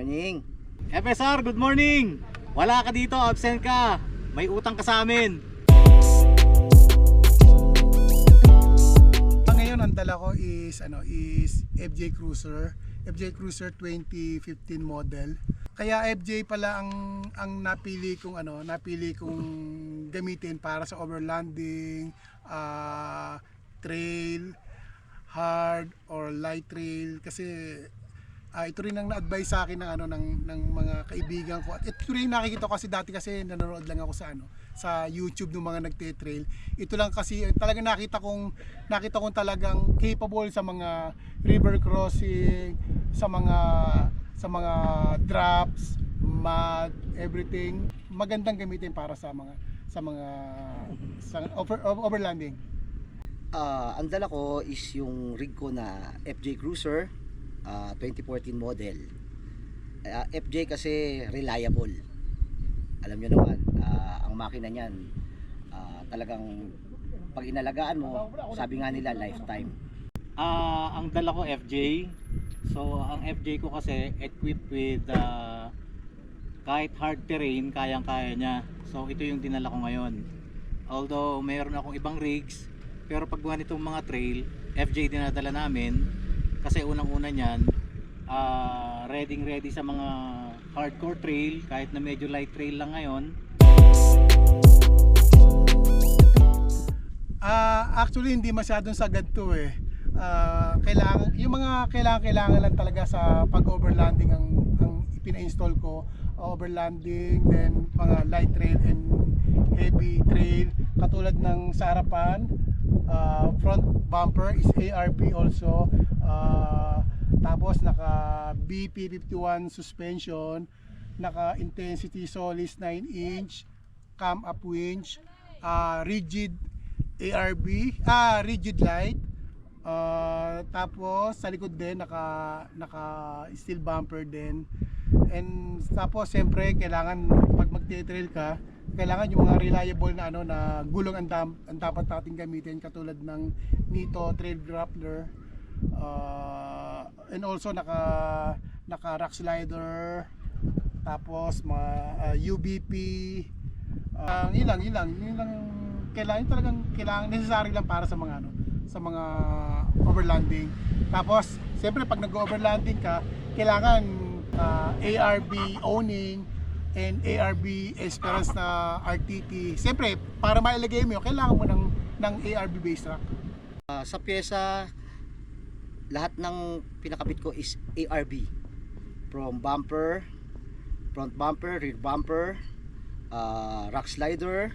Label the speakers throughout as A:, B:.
A: morning.
B: FSR, good morning! Wala ka dito, absent ka. May utang ka sa amin.
C: Ngayon ang dala ko is FJ Cruiser. FJ Cruiser 2015 model. Kaya FJ pala ang napili kong gamitin para sa overlanding, trail, hard or light trail kasi ito rin ang na-advise sa akin ng mga kaibigan ko. At ito rin nakikita ko kasi dati kasi nanonood lang ako sa YouTube ng mga nagte-trail. Ito lang kasi talagang nakita kong talagang capable sa mga river crossing, sa mga drops, mud, everything. Magandang gamitin para sa overlanding.
A: Ang dala ko is yung rig ko na FJ Cruiser 2014 model. FJ kasi reliable. Alam nyo naman, ang makina niyan talagang pag inalagaan mo, sabi nga nila lifetime.
B: Ang dala ko FJ. So ang FJ ko kasi equipped with kahit hard terrain, kayang-kaya niya. So ito yung dinala ko ngayon. Although mayroon akong ibang rigs, pero pag ganitong mga trail, FJ dinadala namin kasi unang-una niyan ready sa mga hardcore trail kahit na medyo light trail lang ngayon.
C: Actually hindi masyadong sagad to kailangan lang talaga sa pag-overlanding ang ipina-install ko. Overlanding, then mga light trail and heavy trail katulad ng sa harapan. Front bumper is ARB also, tapos naka BP51 suspension, naka intensity Solis 9-inch cam up winch, rigid ARB, rigid light, tapos sa likod din naka steel bumper din. And tapos siyempre kailangan pag magte-trail ka, kailangan yung mga reliable na gulong ang dapat nating gamitin katulad ng Nito Trail Grappler, and also naka rock slider, tapos mga UBP, yun lang kailangan necessary lang para sa mga overlanding. Tapos siyempre pag nag-overlanding ka, kailangan ARB owning and ARB Esperance na RTT. Siyempre, para mailagay mo, kailangan mo ng ARB base rack.
A: Sa pyesa, lahat ng pinakabit ko is ARB. From bumper, front bumper, rear bumper, rock slider,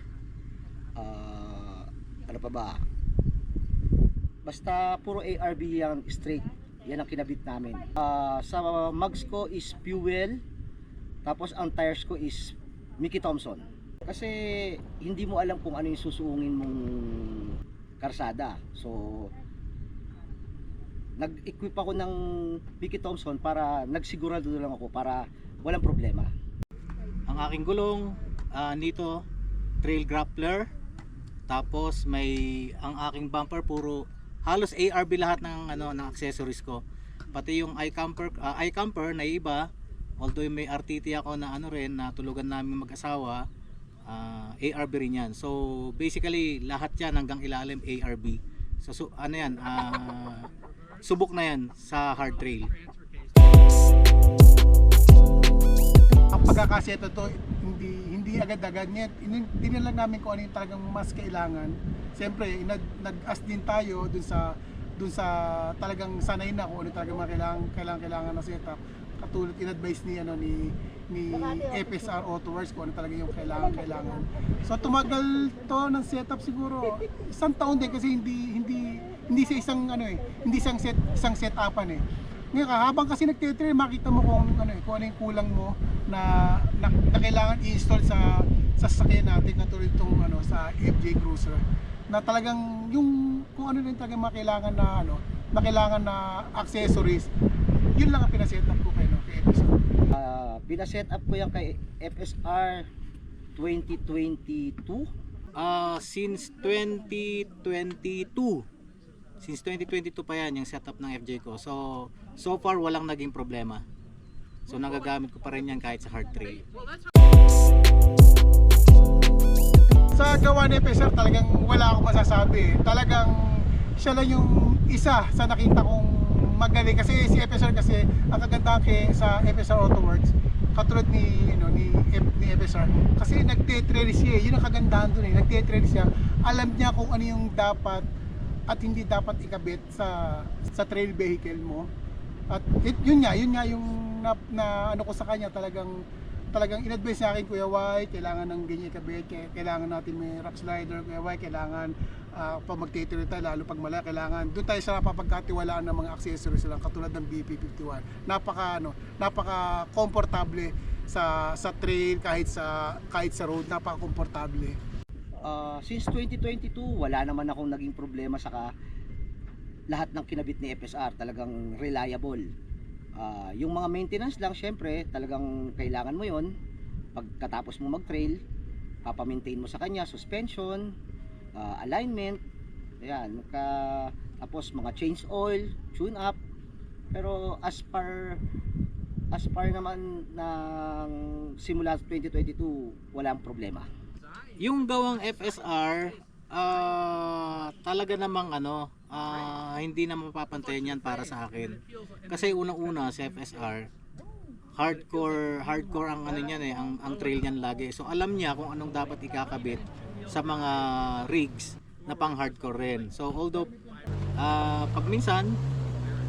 A: ano pa ba? Basta puro ARB yung straight. Yan ang kinabit namin. Sa mags ko is fuel. Tapos ang tires ko is Mickey Thompson. Kasi hindi mo alam kung ano yung susuungin mong karsada. So nag-equip ako ng Mickey Thompson para nagsigurado lang ako para walang problema.
B: Ang aking gulong Nito Trail Grappler. Tapos ang aking bumper puro halos ARB lahat ng ng accessories ko. Pati yung iCamper na iba, although may RTT ako na na tulugan namin mag-asawa, ARB rin yan. So basically lahat yan hanggang ilalim ARB. So subok na yan sa hard trail.
C: Ang pagkakaseto to hindi agad-agad niya. Hindi lang namin kung ano yung talagang mas kailangan. Siyempre nag-ask din tayo dun sa talagang sanay na kung ano talagang kailangan na setup. Katulad in-advise ni FSR Auto Works kung ano talaga yung kailangan. So tumagal to ng setup siguro isang taon din kasi hindi sa isang setupan Ngayon habang kasi nagte-trail, makita mo kung ano yung kulang mo na kailangan i-install sa sasakyan natin katulad itong sa FJ Cruiser. Na talagang yung kung ano rin talaga kailangan na accessories, yun lang ang pinasetup ko kay FSR.
A: Pinasetup ko yan kay FSR 2022.
B: Since 2022 pa yan yung setup ng FJ ko. So far walang naging problema. So nagagamit ko pa rin yan kahit sa hard trail.
C: Sa gawa ni FSR talagang wala akong masasabi. Talagang siya lang yung isa sa nakita kong magaling kasi si FSR kasi ang kagandahan sa FSR Auto Works katulad ni FSR kasi nagte-trail siya, yun ang kagandahan doon nagte-trail siya, alam niya kung ano yung dapat at hindi dapat ikabit sa trail vehicle mo. At yun nga yung ano ko sa kanya, talagang in-advise sa akin, Kuya Y, kailangan ng ganyan ikabit, kailangan natin may rock slider, Kuya Y, kailangan pag magtitiri tayo, lalo pag malaki, kailangan doon tayo sa napapagkatiwalaan ng mga accessories lang katulad ng BP51. Napaka komportable sa trail, kahit sa road, napaka komportable.
A: Since 2022, wala naman akong naging problema saka lahat ng kinabit ni FSR talagang reliable. Yung mga maintenance lang, syempre talagang kailangan mo yon pagkatapos mo mag-trail, papamaintain mo sa kanya, suspension, alignment, ayan, tapos mga change oil, tune up. Pero as par naman ng simula 2022, walang problema.
B: Yung gawang FSR, talaga namang hindi na mapapantayan yan para sa akin. Kasi unang-una sa FSR, hardcore ang niyan ang trail niyan lagi. So alam niya kung anong dapat ikakabit sa mga rigs na pang hardcore rin. So although pag minsan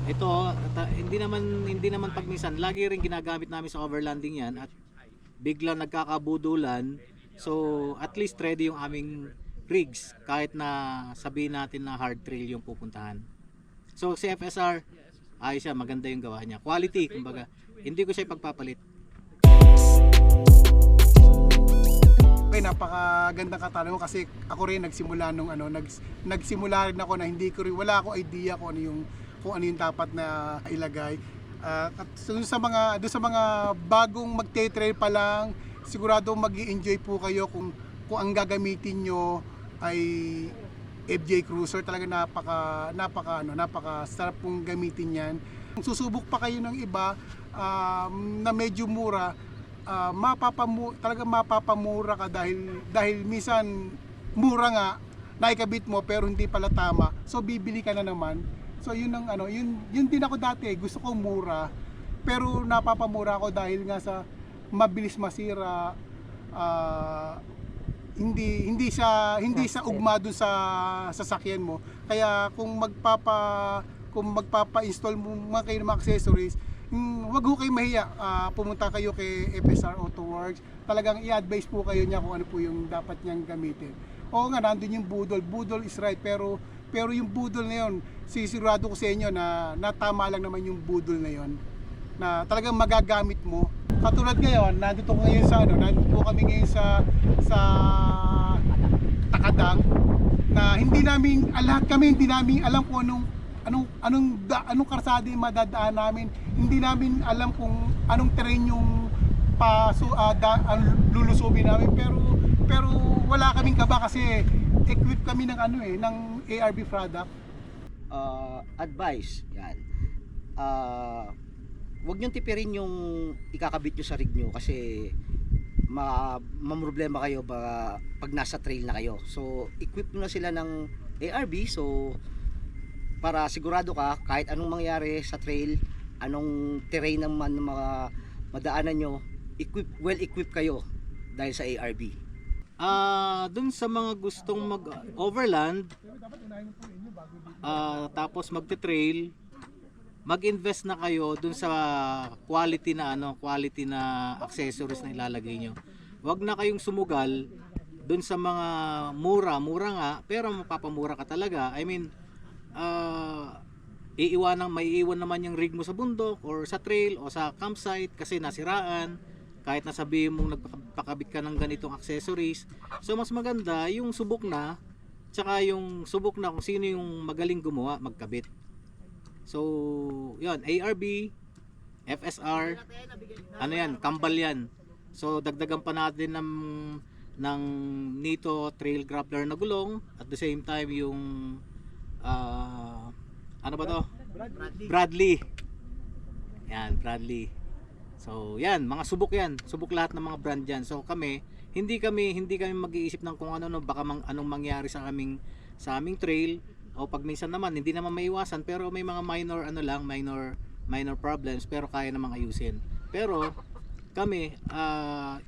B: hindi naman pag minsan, lagi rin ginagamit namin sa overlanding yan at biglang nagkakabudulan. So at least ready yung aming rigs kahit na sabihin natin na hard trail yung pupuntahan. So si FSR, ayos siya, maganda yung gawa niya. Quality, kumbaga. Hindi ko siya ipagpapalit.
C: Okay, napakagandang katanong kasi ako rin nagsimula nagsimula rin ako na wala akong idea kung ano yung dapat na ilagay. At doon sa mga bagong magte-trail pa lang, sigurado magi-enjoy po kayo kung ang gagamitin nyo ay FJ Cruiser. Talaga napaka sarap pong gamitin yan. Kung susubok pa kayo ng iba na medyo mura, talaga mapapamura ka dahil minsan mura nga naikabit mo pero hindi pala tama, so bibili ka na naman. So yun din ako dati, gusto ko mura pero napapamura ako dahil nga sa mabilis masira, hindi sa ugma dun sa sasakyan mo. Kaya kung magpapa-install mo kayo ng mga accessories, wag ho kayo mahiya, pumunta kayo kay FSR Auto Works. Talagang i-advise po kayo niya kung ano po yung dapat niyang gamitin. Oo nga, nandun yung budol is right, pero yung budol na yun, sisigurado ko sa inyo na tama lang naman yung budol na yun, na talagang magagamit mo. Katulad ngayon, nandito kami ngayon sa Takadang, na hindi namin alam kung anong karsada yung madadaan namin. Hindi namin alam kung anong terrain yung lulusubin namin, pero wala kaming kaba kasi equipped kami ng ARB product.
A: Advice, yan. Huwag niyong tipirin yung ikakabit nyo sa rig nyo kasi mamroblema kayo pag nasa trail na kayo. So equip nyo na sila ng ARB, so para sigurado ka kahit anong mangyari sa trail, anong terrain naman ng mga madaanan nyo, well equipped kayo dahil sa ARB.
B: Dun sa mga gustong mag-overland, tapos magte-trail, mag-invest na kayo dun sa quality na accessories na ilalagay nyo. Huwag na kayong sumugal dun sa mga mura nga, pero mapapamura ka talaga. I mean, maiiwan naman yung rig mo sa bundok or sa trail o sa campsite kasi nasiraan, kahit na sabihin mong nagpakabit ka ng ganitong accessories. So mas maganda yung subok na, tsaka yung subok na kung sino yung magaling gumawa, magkabit. So yun, ARB, FSR, kambal yan. So dagdagan pa natin ng Nito trail grappler na gulong, at the same time yung Bradley. Yan, Bradley. So yan, mga subok yan. Subok lahat ng mga brand yan. So kami, hindi kami mag-iisip ng kung ano no, baka anong mangyari sa aming trail, o pag minsan naman hindi naman maiwasan, pero may mga minor problems, pero kaya namang ayusin. Pero kami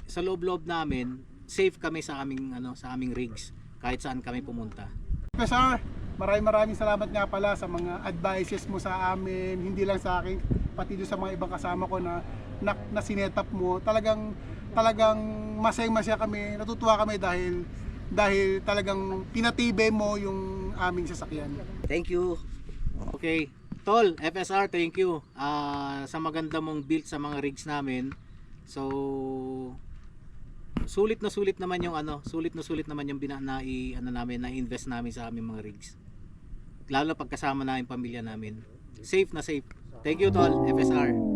B: sa loob-loob namin, safe kami sa aming rigs kahit saan kami pumunta.
C: Professor, maraming salamat nga pala sa mga advices mo sa amin, hindi lang sa akin, pati doon sa mga ibang kasama ko na sinetap mo. Talagang masaya kami, natutuwa kami dahil talagang pinatibay mo yung aming sasakyan.
A: Thank you.
B: Okay, Tol, FSR, thank you sa maganda mong build sa mga rigs namin. So sulit na sulit naman yung na-invest namin sa aming mga rigs. Lalo pag kasama na yung pamilya namin. Safe na safe. Thank you, Tol, FSR.